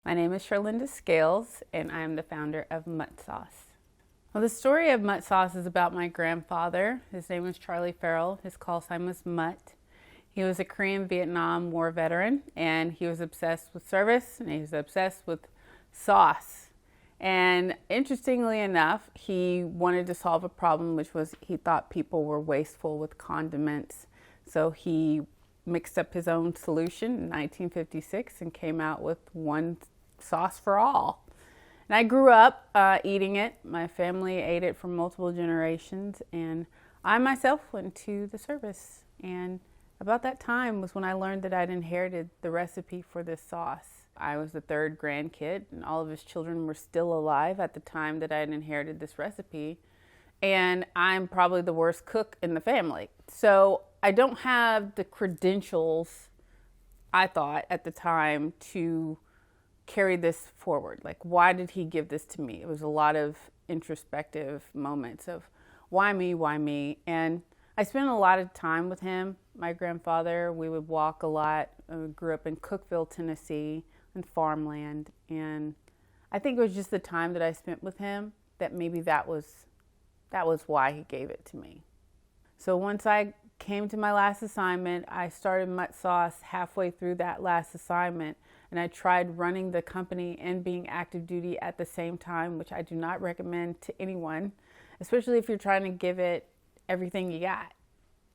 My name is Charlynda Scales, and I am the founder of Mutt Sauce. Well, the story of Mutt Sauce is about my grandfather. His name was Charlie Ferrell. His call sign was Mutt. He was a Korean Vietnam War veteran, and he was obsessed with service, and he was obsessed with sauce. And interestingly enough, he wanted to solve a problem, which was he thought people were wasteful with condiments. So he mixed up his own solution in 1956 and came out with one sauce for all. And I grew up eating it. My family ate it for multiple generations, and I myself went to the service. And about that time was when I learned that I'd inherited the recipe for this sauce. I was the third grandkid, and all of his children were still alive at the time that I had inherited this recipe. And I'm probably the worst cook in the family. So I don't have the credentials, I thought at the time, to carry this forward. Like, why did he give this to me? It was a lot of introspective moments of why me, why me? And I spent a lot of time with him. My grandfather, we would walk a lot. I grew up in Cookeville, Tennessee, in farmland. And I think it was just the time that I spent with him that maybe that was why he gave it to me. So once I came to my last assignment, I started Mutt Sauce halfway through that last assignment, and I tried running the company and being active duty at the same time, which I do not recommend to anyone, especially if you're trying to give it everything you got.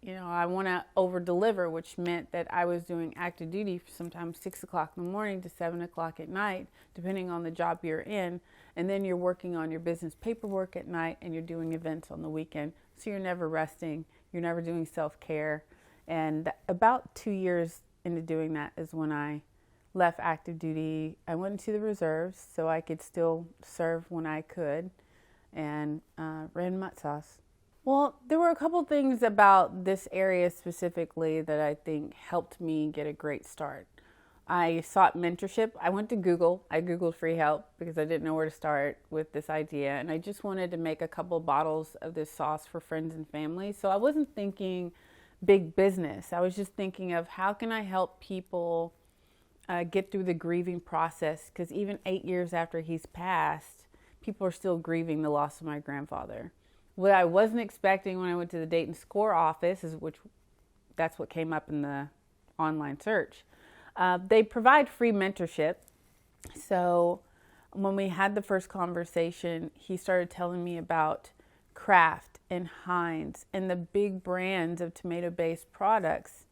You know, I want to over deliver, which meant that I was doing active duty sometimes 6 o'clock in the morning to 7 o'clock at night, depending on the job you're in. And then you're working on your business paperwork at night, and you're doing events on the weekend. So you're never resting. You're never doing self-care. And about 2 years into doing that is when I left active duty. I went into the reserves so I could still serve when I could, and ran Mutt Sauce. Well, there were a couple things about this area specifically that I think helped me get a great start. I sought mentorship. I went to Google. I Googled free help because I didn't know where to start with this idea. And I just wanted to make a couple bottles of this sauce for friends and family. So I wasn't thinking big business. I was just thinking of how can I help people get through the grieving process? Because even 8 years after he's passed, people are still grieving the loss of my grandfather. What I wasn't expecting when I went to the Dayton Score office, that's what came up in the online search. They provide free mentorship. So when we had the first conversation, he started telling me about Kraft and Heinz and the big brands of tomato-based products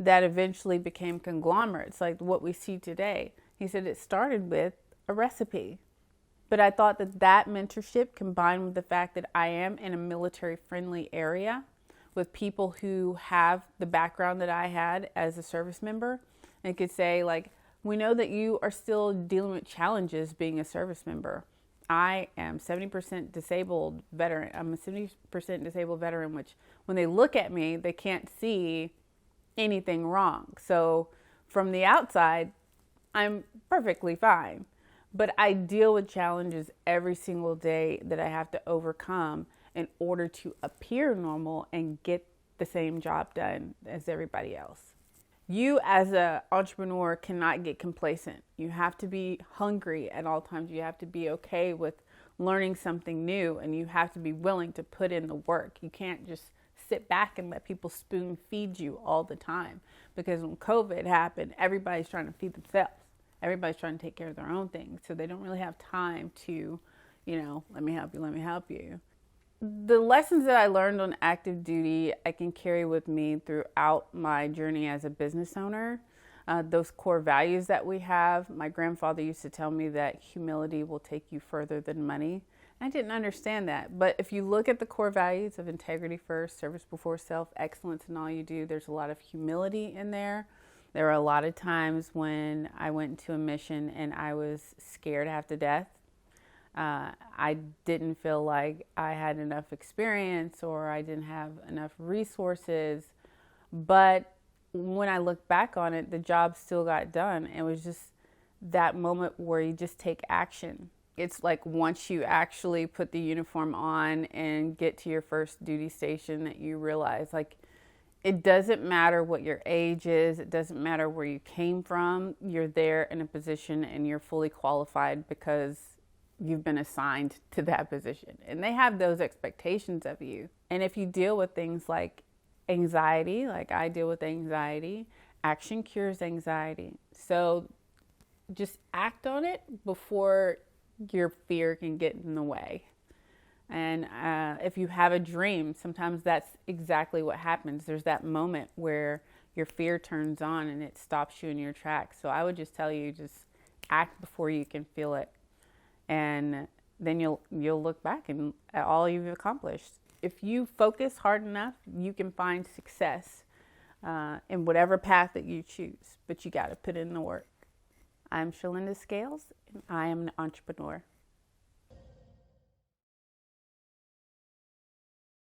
that eventually became conglomerates, like what we see today. He said it started with a recipe. But I thought that mentorship, combined with the fact that I am in a military-friendly area with people who have the background that I had as a service member, and could say, like, we know that you are still dealing with challenges being a service member. I am 70% disabled veteran. I'm a 70% disabled veteran, which when they look at me, they can't see anything wrong. So from the outside, I'm perfectly fine. But I deal with challenges every single day that I have to overcome in order to appear normal and get the same job done as everybody else. You as an entrepreneur cannot get complacent. You have to be hungry at all times. You have to be okay with learning something new, and you have to be willing to put in the work. You can't just sit back and let people spoon feed you all the time, because when COVID happened, everybody's trying to feed themselves. Everybody's trying to take care of their own things, so they don't really have time to, let me help you. The lessons that I learned on active duty, I can carry with me throughout my journey as a business owner. Those core values that we have. My grandfather used to tell me that humility will take you further than money. I didn't understand that, but if you look at the core values of integrity first, service before self, excellence in all you do, there's a lot of humility in there. There were a lot of times when I went into a mission and I was scared half to death. I didn't feel like I had enough experience or I didn't have enough resources. But when I look back on it, the job still got done. It was just that moment where you just take action. It's like once you actually put the uniform on and get to your first duty station that you realize, like, It doesn't matter what your age is. It doesn't matter where you came from. You're there in a position and you're fully qualified because you've been assigned to that position. And they have those expectations of you. And if you deal with things like anxiety, like I deal with anxiety, action cures anxiety. So just act on it before your fear can get in the way. And if you have a dream, sometimes that's exactly what happens. There's that moment where your fear turns on and it stops you in your tracks. So I would just tell you, just act before you can feel it. And then you'll look back at all you've accomplished. If you focus hard enough, you can find success in whatever path that you choose. But you got to put in the work. I'm Charlynda Scales, and I am an entrepreneur.